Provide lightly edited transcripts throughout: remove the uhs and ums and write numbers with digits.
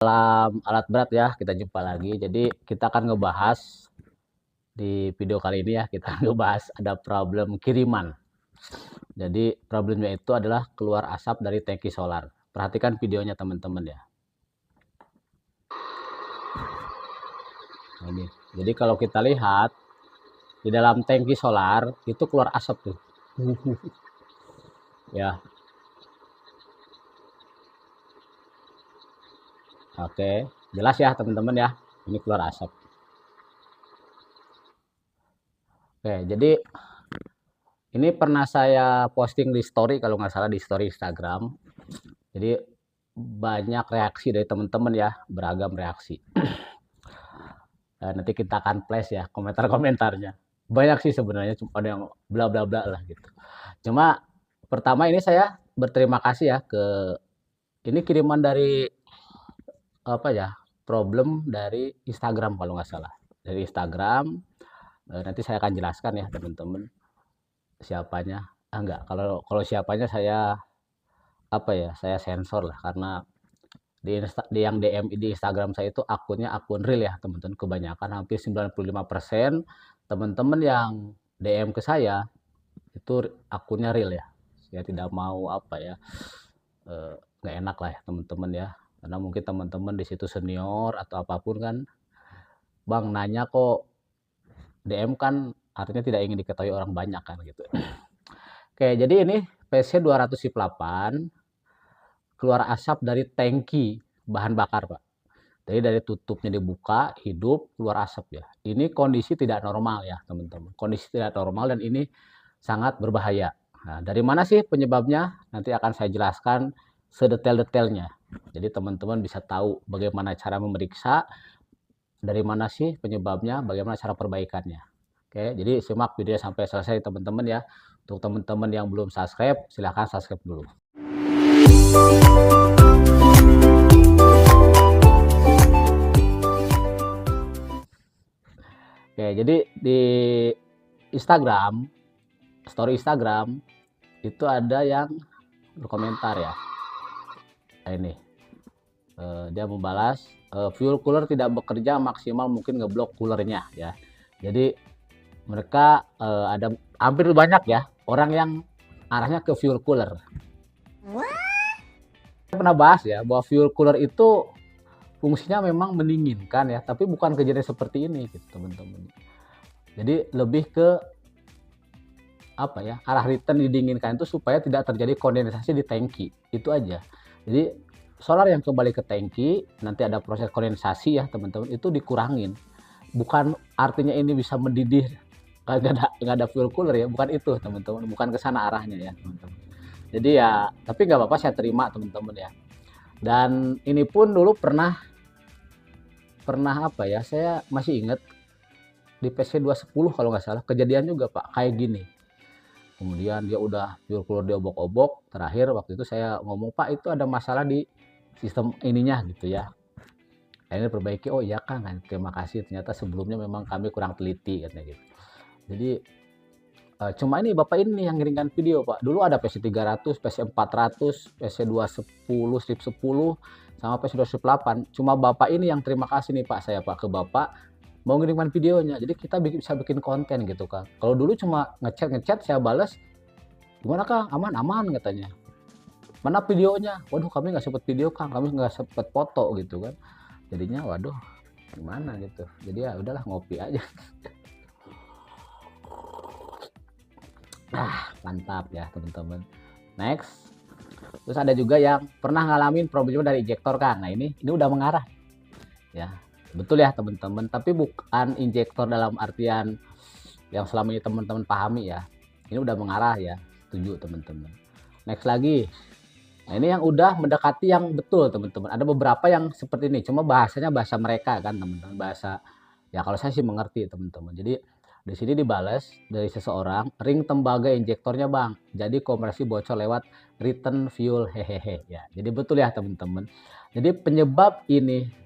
Salam alat berat ya, kita jumpa lagi. Jadi kita akan ngebahas di video kali ini ya, kita ngebahas ada problem kiriman. Jadi problemnya itu adalah keluar asap dari tangki solar. Perhatikan videonya teman-teman ya. Nah, ini. Jadi kalau kita lihat di dalam tangki solar itu keluar asap tuh. Ya, oke. Jelas ya teman-teman ya. Ini keluar asap. Oke, jadi ini pernah saya posting di story kalau nggak salah di story Instagram. Jadi banyak reaksi dari teman-teman ya, beragam reaksi. Nanti kita akan flash ya komentar-komentarnya. Banyak sih sebenarnya, cuma ada yang bla bla bla lah gitu. Cuma pertama ini saya berterima kasih ya ke ini kiriman dari apa ya, problem dari Instagram kalau nggak salah. Dari Instagram, nanti saya akan jelaskan ya teman-teman siapanya. Enggak, kalau siapanya saya apa ya, saya sensor lah karena di yang DM di Instagram saya itu akunnya akun real ya teman-teman, kebanyakan hampir 95% teman-teman yang DM ke saya itu akunnya real ya. Saya tidak mau apa ya, nggak enak lah ya teman-teman ya, karena mungkin teman-teman di situ senior atau apapun kan, bang nanya kok DM kan artinya tidak ingin diketahui orang banyak kan gitu. Oke, jadi ini PC 208 keluar asap dari tangki bahan bakar Pak. Jadi dari tutupnya dibuka, hidup, keluar asap ya. Ini kondisi tidak normal ya teman-teman. Kondisi tidak normal dan ini sangat berbahaya. Nah, dari mana sih penyebabnya? Nanti akan saya jelaskan sedetail-detailnya. Jadi teman-teman bisa tahu bagaimana cara memeriksa, dari mana sih penyebabnya, bagaimana cara perbaikannya. Oke, jadi simak video sampai selesai teman-teman ya. Untuk teman-teman yang belum subscribe, silahkan subscribe dulu. Oke, jadi di Instagram, story Instagram, itu ada yang berkomentar ya. Nah, ini dia membalas fuel cooler tidak bekerja maksimal, mungkin ngeblok coolernya ya. Jadi mereka ada hampir banyak ya orang yang arahnya ke fuel cooler. Saya pernah bahas ya bahwa fuel cooler itu fungsinya memang mendinginkan ya, tapi bukan kejadian seperti ini gitu teman-teman. Jadi lebih ke apa ya, arah return didinginkan itu supaya tidak terjadi kondensasi di tangki, itu aja. Jadi solar yang kembali ke tangki nanti ada proses kondensasi ya teman-teman, itu dikurangin. Bukan artinya ini bisa mendidih nggak ada fuel cooler ya, bukan itu teman-teman, bukan ke sana arahnya ya teman-teman. Jadi ya tapi nggak apa-apa, saya terima teman-teman ya. Dan ini pun dulu pernah apa ya, saya masih ingat di PC 210 kalau nggak salah kejadian juga Pak kayak gini. Kemudian dia udah fuel cooler diobok-obok, terakhir waktu itu saya ngomong Pak itu ada masalah di sistem ininya gitu ya. Akhirnya perbaiki, oh iya Kang, terima kasih, ternyata sebelumnya memang kami kurang teliti katanya gitu. Jadi cuma ini Bapak ini yang ngirimkan video Pak. Dulu ada PC 300, PC 400, PC 210, strip 10 sama PC 208. Cuma Bapak ini yang terima kasih nih Pak, saya Pak ke Bapak mau ngirimkan videonya. Jadi kita bisa bikin konten gitu Kang. Kalau dulu cuma ngechat saya balas, gimana Kang? Aman katanya. Mana videonya? Waduh kami nggak sempet video Kang, kami nggak sempet foto gitu kan. Jadinya waduh gimana gitu. Jadi ya udahlah ngopi aja. Mantap ya teman-teman. Next. Terus ada juga yang pernah ngalamin problem dari injektor Kang. Nah ini udah mengarah ya. Betul ya teman-teman, tapi bukan injektor dalam artian yang selama ini teman-teman pahami ya. Ini udah mengarah ya, setuju teman-teman. Next lagi. Nah ini yang udah mendekati yang betul teman-teman. Ada beberapa yang seperti ini, cuma bahasanya bahasa mereka kan teman-teman. Bahasa ya kalau saya sih mengerti teman-teman. Jadi di sini dibalas dari seseorang, ring tembaga injektornya bang, jadi kompresi bocor lewat return fuel hehehe ya. Jadi betul ya teman-teman. Jadi penyebab ini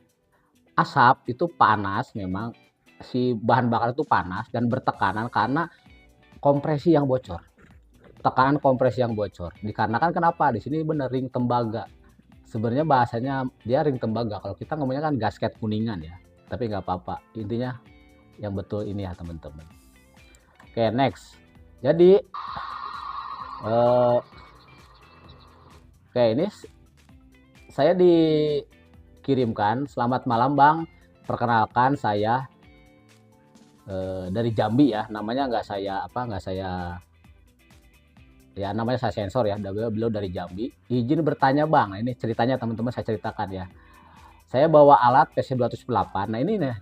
asap itu panas, memang si bahan bakar itu panas dan bertekanan karena kompresi yang bocor. Tekanan kompresi yang bocor. Dikarenakan kenapa? Di sini benar ring tembaga. sebenarnya bahasanya dia ring tembaga. Kalau kita ngomongnya kan gasket kuningan ya. Tapi nggak apa-apa. Intinya yang betul ini ya teman-teman. Oke, next. Jadi oke, ini saya dikirimkan, "Selamat malam Bang, perkenalkan saya dari Jambi ya." Namanya nggak saya ya namanya saya sensor ya. Beliau dari Jambi. "Izin bertanya Bang." Nah, ini ceritanya teman-teman saya ceritakan ya. Saya bawa alat PC208. Nah ini nih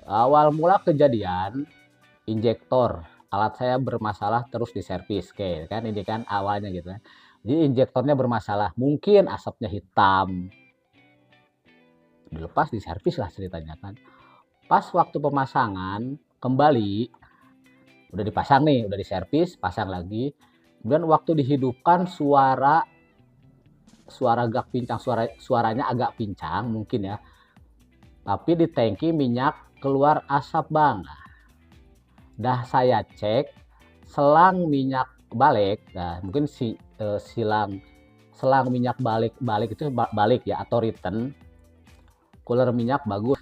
awal mula kejadian injektor alat saya bermasalah terus diservis. Oke kan, ini kan awalnya gitu kan. Jadi injektornya bermasalah, mungkin asapnya hitam, dilepas diservis lah ceritanya kan. Pas waktu pemasangan kembali, udah dipasang nih, udah diservis, pasang lagi. Kemudian waktu dihidupkan suara agak pincang, suaranya agak pincang mungkin ya. Tapi di tangki minyak keluar asap Bang. Dah saya cek selang minyak balik, nah mungkin selang minyak balik itu balik ya atau return. Cooler minyak bagus,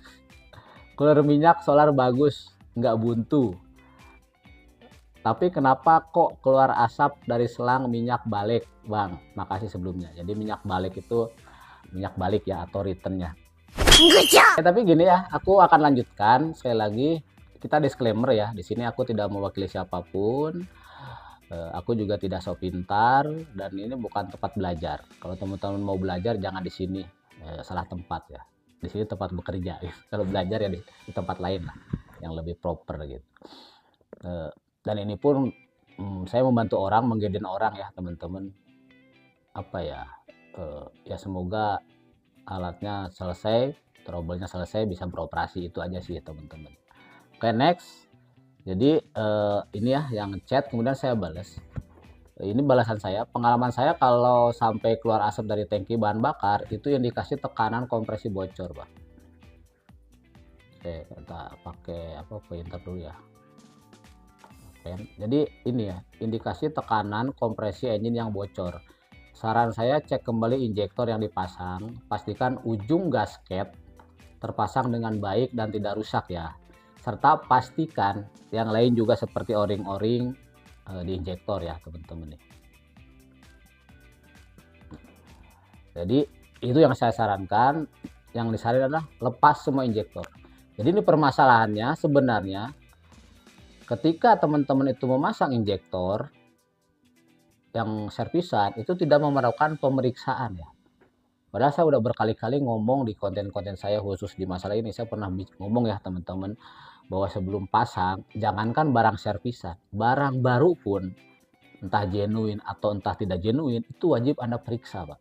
cooler minyak solar bagus, nggak buntu. Tapi kenapa kok keluar asap dari selang minyak balik Bang? Makasih sebelumnya. Jadi minyak balik itu minyak balik ya atau returnnya. Tapi gini ya, aku akan lanjutkan sekali lagi. Kita disclaimer ya, di sini aku tidak mewakili siapapun. Aku juga tidak so pintar dan ini bukan tempat belajar. Kalau teman-teman mau belajar jangan di sini, salah tempat ya. Di sini tempat bekerja. Kalau belajar ya di tempat lain lah, yang lebih proper gitu. Dan ini pun saya membantu orang, mengguidin orang ya teman-teman. Apa ya? Ya semoga alatnya selesai, trouble-nya selesai, bisa beroperasi, itu aja sih teman-teman. Oke, next. Jadi ini ya yang chat, kemudian saya balas. Ini balasan saya. Pengalaman saya kalau sampai keluar asap dari tangki bahan bakar itu indikasi tekanan kompresi bocor, Pak. Oke, kita pakai pointer dulu ya. Oke, jadi ini ya indikasi tekanan kompresi engine yang bocor. Saran saya cek kembali injektor yang dipasang, pastikan ujung gasket terpasang dengan baik dan tidak rusak ya. Serta pastikan yang lain juga seperti o-ring di injektor ya teman-teman nih. Jadi itu yang saya sarankan. Yang disarankan adalah lepas semua injektor. Jadi ini permasalahannya sebenarnya ketika teman-teman itu memasang injektor yang servisan itu tidak memerlukan pemeriksaan ya. Padahal saya udah berkali-kali ngomong di konten-konten saya khusus di masalah ini. Saya pernah ngomong ya teman-teman bahwa sebelum pasang, jangankan barang servisan, barang baru pun entah genuine atau entah tidak genuine itu wajib Anda periksa, Pak.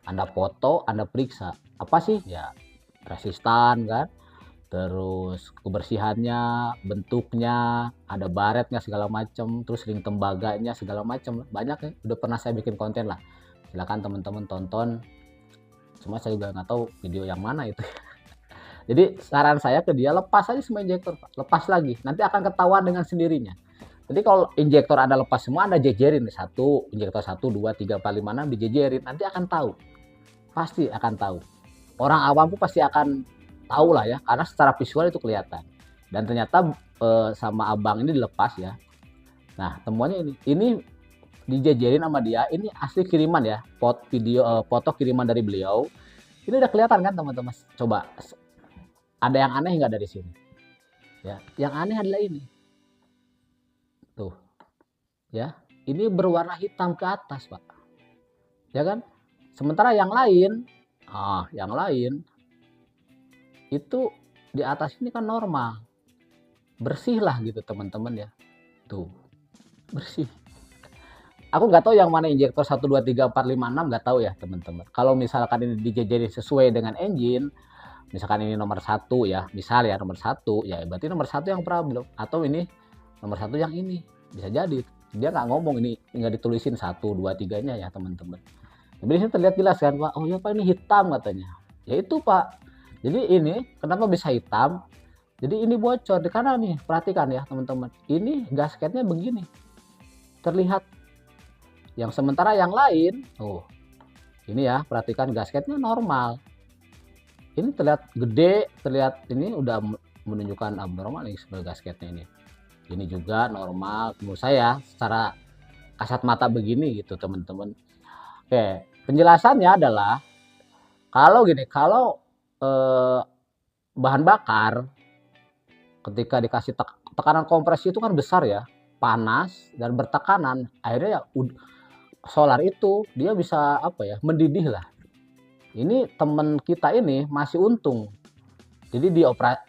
Anda foto, Anda periksa. Apa sih? Ya, resistan kan, terus kebersihannya, bentuknya, ada baretnya segala macam, terus ring tembaganya segala macam. Banyak ya, udah pernah saya bikin konten lah. Silakan teman-teman tonton. Cuma saya juga nggak tahu video yang mana itu. Jadi saran saya ke dia, lepas aja semua injektor, Pak. Lepas lagi, nanti akan ketahuan dengan sendirinya. Jadi kalau injektor Anda lepas semua, Anda jejerin satu, injektor 1, 2, 3, 4, 5, 6 dijejerin, nanti akan tahu. Pasti akan tahu. Orang awam pun pasti akan tahu lah ya, karena secara visual itu kelihatan. Dan ternyata sama abang ini dilepas ya. Nah, temuannya ini dijejerin sama dia, ini asli kiriman ya, foto kiriman dari beliau. Ini udah kelihatan kan teman-teman? Coba. Ada yang aneh nggak dari sini? Ya, yang aneh adalah ini. Tuh, ya, ini berwarna hitam ke atas, Pak. Ya kan? Sementara yang lain itu di atas ini kan normal, bersih lah gitu teman-teman ya. Tuh, bersih. Aku nggak tahu yang mana injektor 1, 2, 3, 4, 5, 6 nggak tahu ya teman-teman. Kalau misalkan ini dijejerin sesuai dengan engine. Misalkan ini nomor 1 ya, misal ya nomor 1 ya berarti nomor 1 yang problem, atau ini nomor 1 yang ini, bisa jadi dia nggak ngomong, ini nggak ditulisin 1, 2, 3-nya ya teman-teman. Tapi di sini terlihat jelas kan Pak, oh ya Pak ini hitam katanya, ya itu Pak. Jadi ini kenapa bisa hitam, jadi ini bocor di kanan nih, perhatikan ya teman-teman, ini gasketnya begini terlihat, yang sementara yang lain Ini ya, perhatikan gasketnya normal. Ini terlihat gede, terlihat ini udah menunjukkan abnormal nih sebagai gasketnya ini. Ini juga normal menurut saya secara kasat mata begini gitu teman-teman. Oke, penjelasannya adalah kalau gini, kalau eh, bahan bakar ketika dikasih tekanan kompresi itu kan besar ya, panas dan bertekanan, akhirnya ya solar itu dia bisa apa ya, mendidih lah. Ini temen kita ini masih untung. Jadi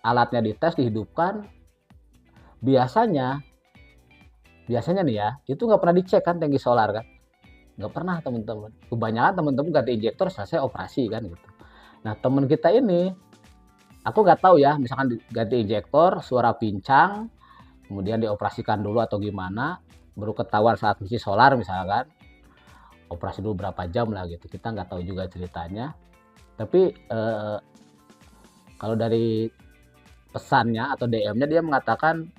alatnya dites, dihidupkan, biasanya biasanya nih ya, itu nggak pernah dicek kan tangki solar kan? Nggak pernah teman-teman. Kebanyakan teman-teman ganti injektor selesai operasi kan gitu. Nah temen kita ini, aku nggak tahu ya, misalkan ganti injektor, suara pincang, kemudian dioperasikan dulu atau gimana, baru ketahuan saat ngisi solar misalkan, operasi dulu berapa jam lah gitu. Kita nggak tahu juga ceritanya. Tapi kalau dari pesannya atau DM-nya dia mengatakan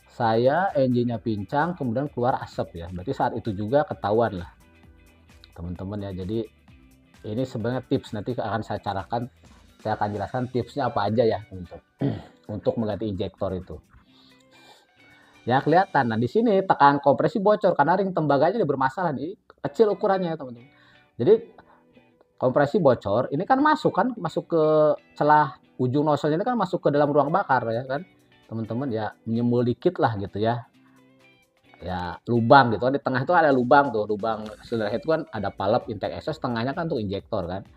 saya engine-nya pincang kemudian keluar asap ya. Berarti saat itu juga ketahuan lah teman-teman ya. Jadi ini sebenarnya tips nanti akan saya carakan, saya akan jelaskan tipsnya apa aja ya untuk mengganti injektor itu. Ya kelihatan. Nah di sini tekanan kompresi bocor karena ring tembaganya dia bermasalah nih, kecil ukurannya ya teman-teman. Jadi kompresi bocor, ini kan masuk ke celah ujung nozzle ini kan masuk ke dalam ruang bakar ya kan teman-teman ya, menyembul dikit lah gitu ya. Ya lubang gitu kan, di tengah itu ada lubang tuh, lubang silinder head itu kan ada palep intake exhaust, tengahnya kan untuk injektor kan.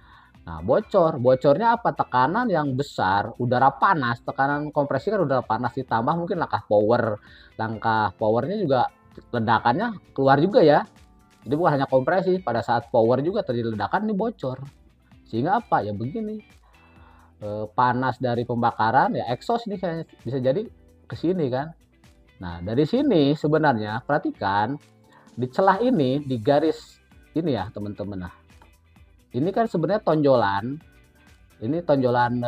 Nah bocornya apa, tekanan yang besar, udara panas, tekanan kompresi kan udara panas ditambah mungkin langkah powernya juga, ledakannya keluar juga ya. Jadi bukan hanya kompresi, pada saat power juga terjadi ledakan, ini bocor. Sehingga apa ya begini, panas dari pembakaran ya exhaust ini bisa jadi ke sini kan. Nah dari sini sebenarnya perhatikan di celah ini, di garis ini ya teman-teman. Nah ini kan sebenarnya tonjolan, ini tonjolan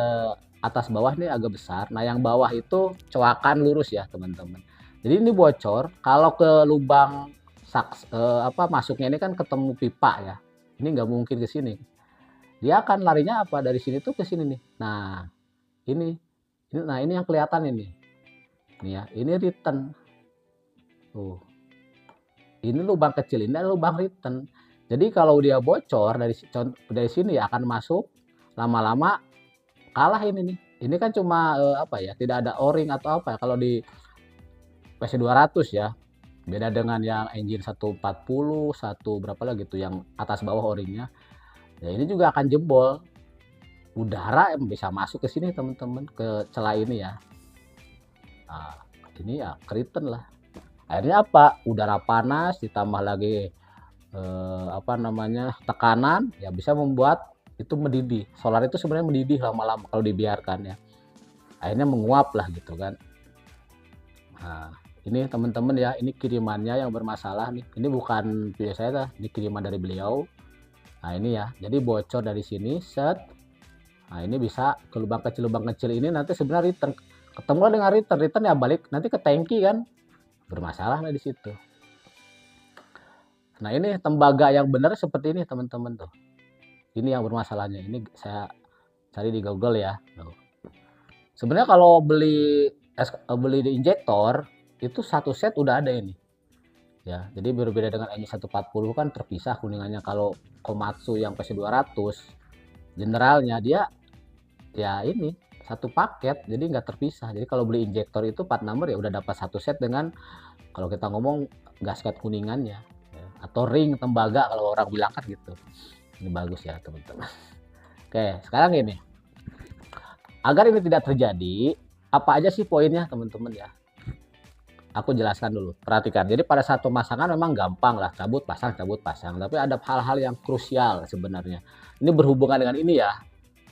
atas bawah ini agak besar. Nah yang bawah itu coakan lurus ya teman-teman. Jadi ini bocor, kalau ke lubang masuknya ini kan ketemu pipa ya. Ini nggak mungkin ke sini. Dia akan larinya apa dari sini tuh ke sini nih. Nah ini yang kelihatan ini. Nih ya, ini return. Tuh. Ini lubang kecil, ini adalah lubang return. Jadi kalau dia bocor dari sini ya akan masuk, lama-lama kalah ini nih. Ini kan cuma tidak ada o-ring atau apa ya. Kalau di PC200 ya, beda dengan yang engine 140, satu berapa lagi tuh yang atas bawah o-ringnya. Ya ini juga akan jebol. Udara yang bisa masuk ke sini teman-teman, ke celah ini ya. Nah, ini ya keriten lah. Akhirnya apa? Udara panas ditambah lagi tekanan ya bisa membuat itu mendidih. Solar itu sebenarnya mendidih lama-lama kalau dibiarkan ya. Akhirnya menguap lah gitu kan. Nah, ini teman-teman ya, ini kirimannya yang bermasalah nih. Ini bukan video saya, ini kiriman dari beliau. Nah, ini ya. Jadi bocor dari sini, set. Nah, ini bisa ke lubang kecil ini nanti sebenarnya return. Ketemu dengan return ya balik nanti ke tangki kan. Bermasalah lah di situ. Nah, ini tembaga yang benar seperti ini teman-teman tuh. Ini yang bermasalahnya. Ini saya cari di Google ya. Sebenarnya kalau beli di injektor itu satu set udah ada ini. Ya, jadi berbeda dengan NJ140 kan terpisah kuningannya. Kalau Komatsu yang PC200 generalnya dia ya ini satu paket, jadi nggak terpisah. Jadi kalau beli injektor itu part number ya udah dapat satu set dengan kalau kita ngomong gasket kuningannya ya, atau ring tembaga kalau orang bilang kan gitu. Ini bagus ya teman-teman. Oke, sekarang ini agar ini tidak terjadi, apa aja sih poinnya teman-teman ya? Aku jelaskan dulu. Perhatikan. Jadi pada saat pemasangan memang gampang lah, cabut pasang. Tapi ada hal-hal yang krusial sebenarnya. Ini berhubungan dengan ini ya.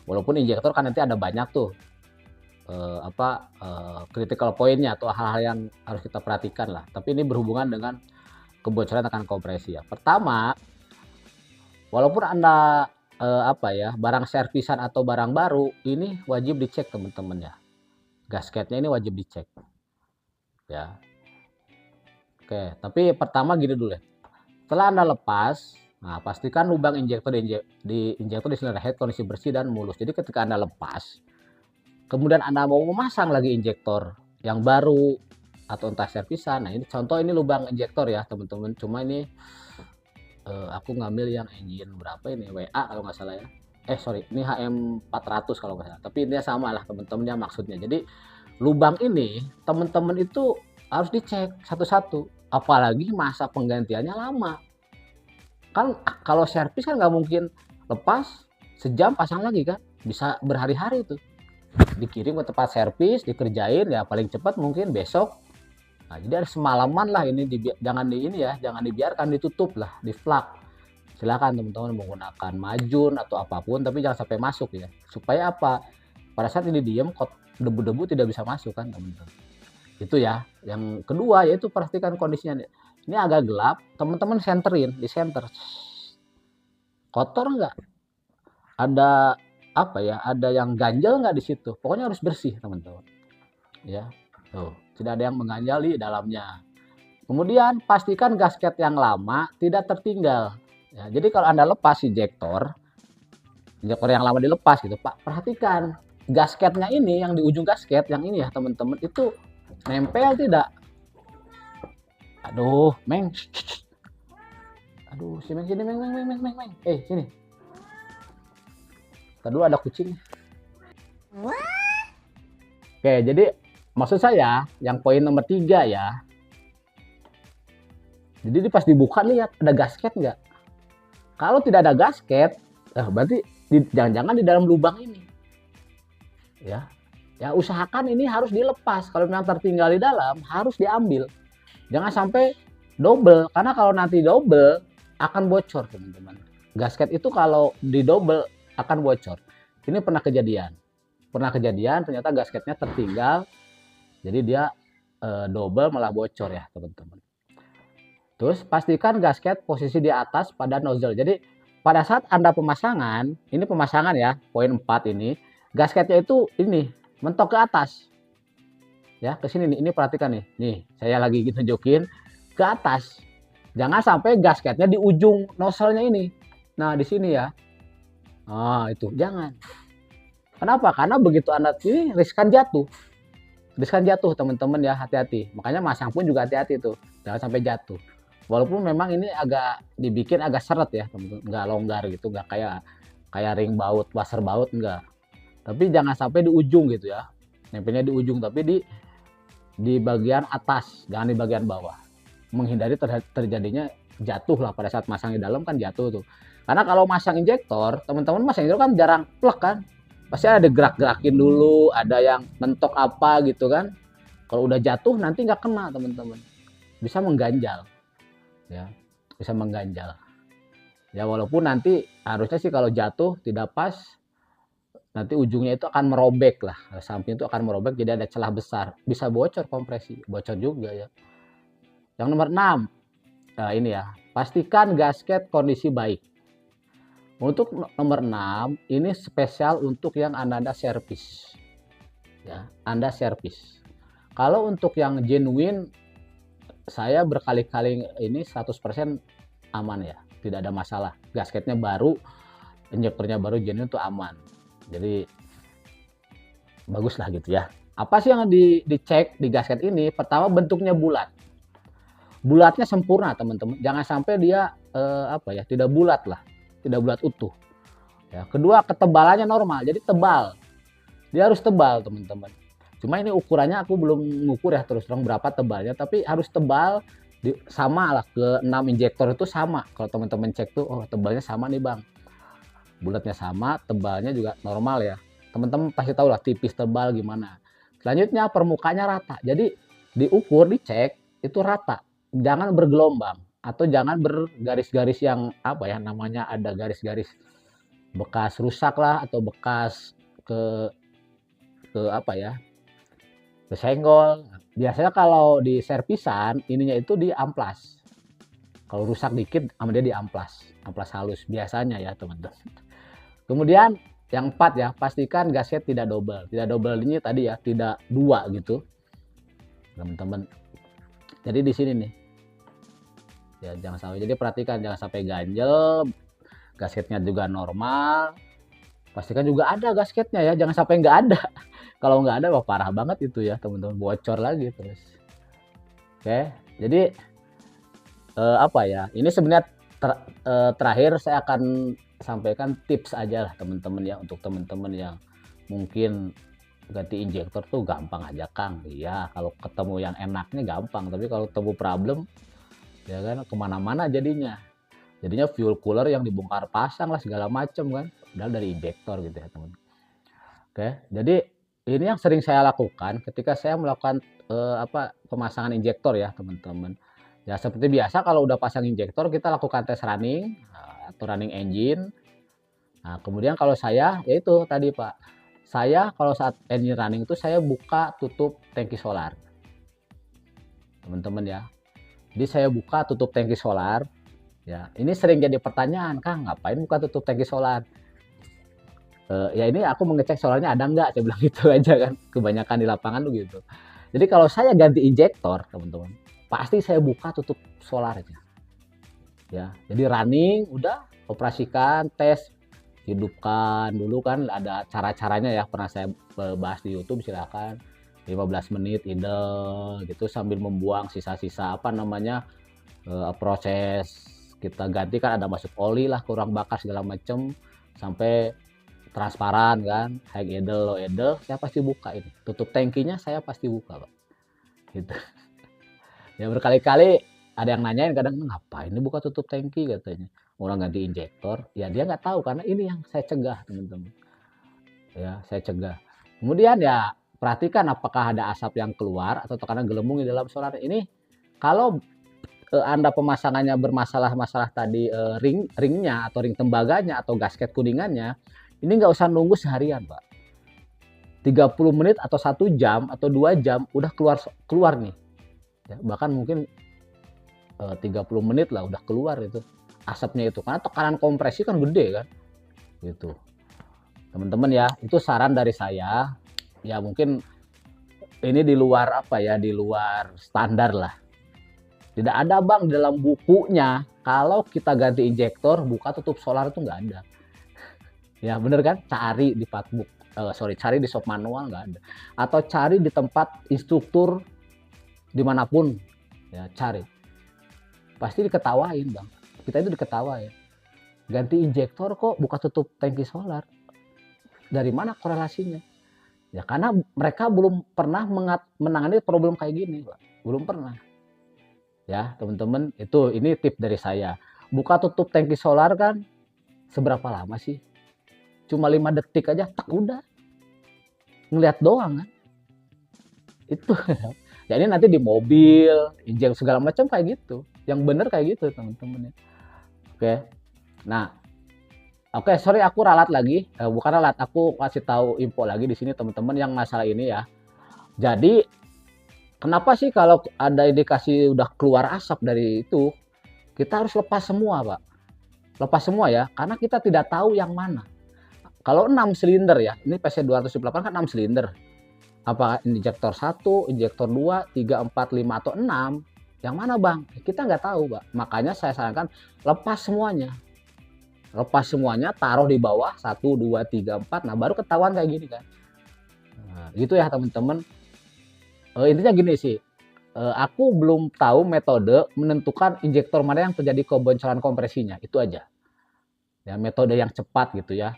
Walaupun injektor kan nanti ada banyak tuh critical pointnya atau hal-hal yang harus kita perhatikan lah. Tapi ini berhubungan dengan kebocoran tekanan kompresi ya. Pertama, walaupun Anda barang servisan atau barang baru, ini wajib dicek teman-teman ya. Gasketnya ini wajib dicek. Ya. Oke, tapi pertama gini dulu ya. Setelah Anda lepas, Nah, pastikan lubang injektor di injektor di cylinder head kondisi bersih dan mulus. Jadi ketika Anda lepas, kemudian Anda mau memasang lagi injektor yang baru atau entah servisan. Nah, ini contoh, ini lubang injektor ya, teman-teman. Cuma ini aku ngambil yang engine berapa ini? WA kalau nggak salah ya. Sorry, ini HM 400 kalau nggak salah. Tapi intinya sama lah teman-temannya maksudnya. Jadi lubang ini teman-teman itu harus dicek satu-satu. Apalagi masa penggantiannya lama. Kan kalau servis kan nggak mungkin lepas sejam pasang lagi kan. Bisa berhari-hari itu. Dikirim ke tempat servis, dikerjain ya paling cepat mungkin besok. Nah, jadi harus semalaman lah ini, jangan jangan dibiarkan ditutup lah, di flak. Silakan teman-teman menggunakan majun atau apapun, tapi jangan sampai masuk ya. Supaya apa? Pada saat ini diem, debu-debu tidak bisa masuk kan teman-teman. Itu ya. Yang kedua yaitu pastikan kondisinya. Ini agak gelap, teman-teman senterin, di center. Kotor nggak? Ada apa ya? Ada yang ganjel nggak di situ? Pokoknya harus bersih teman-teman. Ya, tuh tidak ada yang mengganjal di dalamnya. Kemudian pastikan gasket yang lama tidak tertinggal. Ya, jadi kalau Anda lepas injektor yang lama dilepas gitu, Pak, perhatikan gasketnya ini yang di ujung gasket yang ini ya teman-teman, itu nempel tidak? Aduh, Meng. Aduh, si Meng sini, Meng. Sini. Tadi ada kucing. Oke, jadi maksud saya yang poin nomor 3 ya. Jadi pas dibuka lihat ada gasket nggak? Kalau tidak ada gasket, berarti jangan-jangan di dalam lubang ini. Ya. Ya usahakan ini harus dilepas. Kalau memang tertinggal di dalam harus diambil. Jangan sampai double, karena kalau nanti double akan bocor, teman-teman. Gasket itu kalau di double akan bocor. Ini pernah kejadian ternyata gasketnya tertinggal, jadi dia double malah bocor ya teman-teman. Terus pastikan gasket posisi di atas pada nozzle. Jadi pada saat Anda pemasangan, ini pemasangan ya, poin 4 ini, gasketnya itu ini mentok ke atas. Ya, ke sini nih, ini perhatikan nih. Nih, saya lagi tunjukin ke atas. Jangan sampai gasketnya di ujung nozzle-nya ini. Nah, di sini ya. Nah, itu jangan. Kenapa? Karena begitu Anda ini riskan jatuh. Riskan jatuh, teman-teman ya, hati-hati. Makanya masang pun juga hati-hati tuh. Jangan sampai jatuh. Walaupun memang ini agak dibikin agak seret ya, teman-teman. Enggak longgar gitu, enggak kayak ring baut, washer baut enggak. Tapi jangan sampai di ujung gitu ya. Nempelnya di ujung, tapi di bagian atas, jangan di bagian bawah. Menghindari terjadinya jatuh lah pada saat masang di dalam, kan jatuh tuh. Karena kalau masang injektor, teman-teman masang injektor kan jarang plek kan. Pasti ada gerak-gerakin dulu, ada yang mentok apa gitu kan. Kalau udah jatuh nanti nggak kena, teman-teman. Bisa mengganjal. Ya, bisa mengganjal. Ya walaupun nanti harusnya sih kalau jatuh tidak pas, nanti ujungnya itu akan merobek lah, samping itu akan merobek, jadi ada celah besar, bisa bocor kompresi, bocor juga ya. Yang nomor 6, nah ini ya, pastikan gasket kondisi baik. Untuk nomor 6 ini spesial untuk yang Anda servis ya, Anda servis. Kalau untuk yang genuine, saya berkali-kali ini 100% aman ya, tidak ada masalah. Gasketnya baru, injektornya baru, genuine itu aman. Jadi bagus lah gitu ya. Apa sih yang dicek di gasket ini? Pertama, bentuknya bulat. Bulatnya sempurna teman-teman. Jangan sampai dia tidak bulat lah, tidak bulat utuh. Ya. Kedua, ketebalannya normal. Jadi tebal. Dia harus tebal teman-teman. Cuma ini ukurannya aku belum mengukur ya terus terang berapa tebalnya. Tapi harus tebal. Sama lah ke 6 injektor itu sama. Kalau teman-teman cek tuh, oh tebalnya sama nih bang. Bulatnya sama, tebalnya juga normal ya. Teman-teman pasti tahu lah tipis tebal gimana. Selanjutnya permukaannya rata. Jadi diukur, dicek itu rata. Jangan bergelombang atau jangan bergaris-garis yang namanya ada garis-garis bekas rusak lah atau bekas kesenggol. Biasanya kalau di servisan ininya itu di amplas. Kalau rusak dikit sama dia di amplas halus biasanya ya teman-teman. Kemudian yang 4 ya, pastikan gasket tidak double. Tidak double ini tadi ya, tidak 2 gitu. Teman-teman. Jadi di sini nih. Ya jangan sampai, jadi perhatikan jangan sampai ganjel, gasketnya juga normal, pastikan juga ada gasketnya ya, jangan sampai nggak ada. Kalau nggak ada wah parah banget itu ya teman-teman, bocor lagi terus. Oke, jadi apa ya, ini sebenarnya terakhir saya akan sampaikan tips aja lah teman-teman ya, untuk teman-teman yang mungkin ganti injektor tuh gampang aja Kang. Iya, kalau ketemu yang enaknya gampang, tapi kalau ketemu problem ya kan kemana-mana jadinya. Jadinya fuel cooler yang dibongkar pasang lah segala macam kan, padahal dari injektor gitu ya teman. Oke, jadi ini yang sering saya lakukan ketika saya melakukan pemasangan injektor ya teman-teman. Ya seperti biasa kalau udah pasang injektor kita lakukan tes running atau running engine. Nah, kemudian kalau saya yaitu tadi Pak, saya kalau saat engine running itu saya buka tutup tangki solar. Teman-teman ya. Jadi saya buka tutup tangki solar. Ya, ini sering jadi pertanyaan, Kang, ngapain buka tutup tangki solar? Ya ini aku mengecek solarnya ada nggak, saya bilang gitu aja kan. Kebanyakan di lapangan tuh gitu. Jadi kalau saya ganti injektor, teman-teman, pasti saya buka tutup solarnya. Ya, jadi running, udah operasikan, tes, hidupkan dulu kan ada cara-caranya ya, pernah saya bahas di YouTube, silakan 15 menit idle gitu sambil membuang sisa-sisa apa namanya proses kita ganti kan, ada masuk oli lah, kurang bakar segala macem sampai transparan kan, high idle, low idle, saya pasti buka ini. Tutup tangkinya saya pasti buka, Pak. Gitu. Ya berkali-kali ada yang nanyain kadang, ngapain ini buka tutup tangki katanya. Orang ganti injektor, ya dia nggak tahu karena ini yang saya cegah teman-teman. Ya saya cegah. Kemudian ya perhatikan apakah ada asap yang keluar atau tekanan gelembung di dalam solar ini. Kalau Anda pemasangannya bermasalah-masalah tadi ringnya atau ring tembaganya atau gasket kuningannya, ini nggak usah nunggu seharian Pak. 30 menit atau 1 jam atau 2 jam udah keluar nih. Ya, bahkan mungkin 30 menit lah udah keluar itu asapnya itu, karena tekanan kompresi kan gede kan gitu teman-teman ya. Itu saran dari saya ya, mungkin ini di luar apa ya, di luar standar lah. Tidak ada Bang dalam bukunya kalau kita ganti injektor buka tutup solar itu nggak ada. Ya bener kan, cari di Padbook, cari di shop manual nggak ada, atau cari di tempat instruktur dimanapun ya, cari pasti diketawain Bang. Kita itu diketawain, ganti injektor kok buka tutup tangki solar, dari mana korelasinya? Ya karena mereka belum pernah menangani problem kayak gini Pak. Belum pernah ya teman-teman. Itu ini tip dari saya. Buka tutup tangki solar kan seberapa lama sih? Cuma 5 detik aja tak udah ngeliat doang kan itu. Jadi nanti di mobil injek segala macam kayak gitu, yang bener kayak gitu teman-teman ya. Oke, nah oke, sorry aku ralat lagi, bukan ralat, aku kasih tahu info lagi di sini teman-teman yang masalah ini ya. Jadi kenapa sih kalau ada indikasi udah keluar asap dari itu kita harus lepas semua Pak, lepas semua ya, karena kita tidak tahu yang mana. Kalau 6 silinder ya, ini PC208 kan 6 silinder. Apakah injektor 1, injektor 2, 3, 4, 5 atau 6? Yang mana Bang? Kita nggak tahu Pak. Makanya saya sarankan lepas semuanya. Lepas semuanya, taruh di bawah 1, 2, 3, 4. Nah baru ketahuan kayak gini kan. Nah, gitu ya teman-teman. Intinya gini sih. Aku belum tahu metode menentukan injektor mana yang terjadi kebocoran kompresinya. Itu aja. Ya, metode yang cepat gitu ya.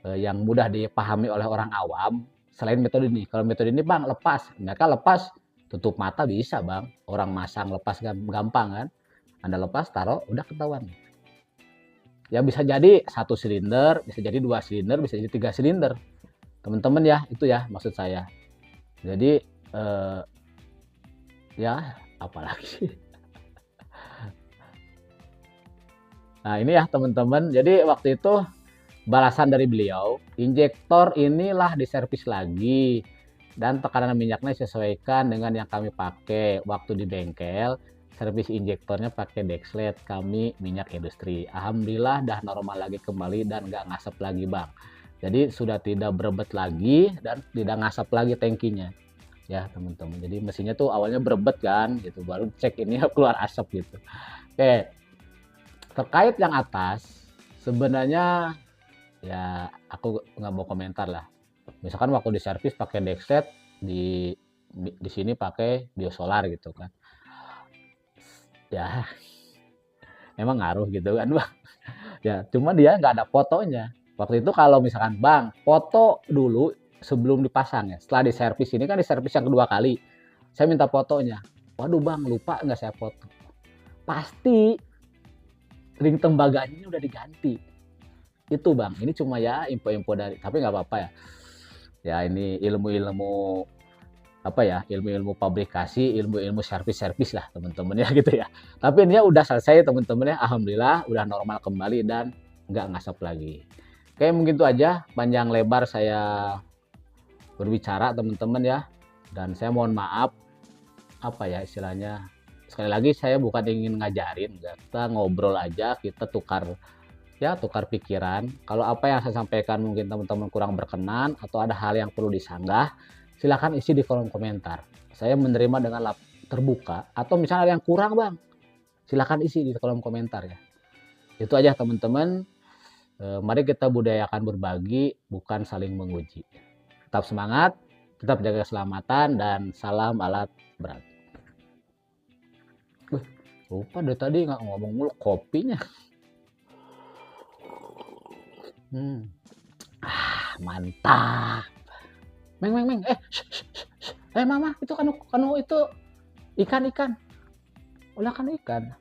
Yang mudah dipahami oleh orang awam. Selain metode ini, kalau metode ini Bang lepas, mereka lepas tutup mata bisa Bang, orang masang lepas gampang kan, Anda lepas taruh udah ketahuan. Ya bisa jadi 1 silinder, bisa jadi 2 silinder, bisa jadi 3 silinder teman-teman ya, itu ya maksud saya. Jadi ya apalagi. Nah ini ya teman-teman, jadi waktu itu balasan dari beliau, injektor inilah diservis lagi dan tekanan minyaknya disesuaikan dengan yang kami pakai waktu di bengkel. Servis injektornya pakai Dexlet, kami minyak industri. Alhamdulillah dah normal lagi kembali dan nggak ngasap lagi Bang. Jadi sudah tidak berebet lagi dan tidak ngasap lagi tangkinya. Ya teman-teman, jadi mesinnya tuh awalnya berebet kan gitu, baru cek ini keluar asap gitu. Oke, terkait yang atas, sebenarnya ya aku nggak mau komentar lah. Misalkan waktu di servis pakai Dexet, di sini pakai biosolar gitu kan. Ya, emang ngaruh gitu kan, Bang. Ya, cuma dia nggak ada fotonya. Waktu itu kalau misalkan, Bang, foto dulu sebelum dipasang ya. Setelah diservis ini kan diservis yang kedua kali. Saya minta fotonya. Waduh, Bang, lupa nggak saya foto. Pasti ring tembaganya ini udah diganti. Itu, Bang. Ini cuma ya info-info dari, tapi nggak apa-apa ya. Ya ini ilmu-ilmu apa ya, ilmu-ilmu pabrikasi, ilmu-ilmu servis-servis lah teman-teman ya gitu ya. Tapi ini udah selesai teman-teman ya, alhamdulillah udah normal kembali dan nggak ngasap lagi. Oke, mungkin itu aja panjang lebar saya berbicara teman-teman ya. Dan saya mohon maaf apa ya istilahnya. Sekali lagi saya bukan ingin ngajarin, kita ngobrol aja, kita tukar ya tukar pikiran. Kalau apa yang saya sampaikan mungkin teman-teman kurang berkenan atau ada hal yang perlu disanggah, silakan isi di kolom komentar. Saya menerima dengan terbuka. Atau misalnya ada yang kurang, Bang, silakan isi di kolom komentar ya. Itu aja teman-teman. Mari kita budayakan berbagi, bukan saling menguji. Tetap semangat, tetap jaga keselamatan, dan salam alat berat. Lupa dari tadi nggak ngomong mulu kopinya. Mantap. Meng, meng, meng. Mama, itu kan itu ikan. Ulah kan ikan.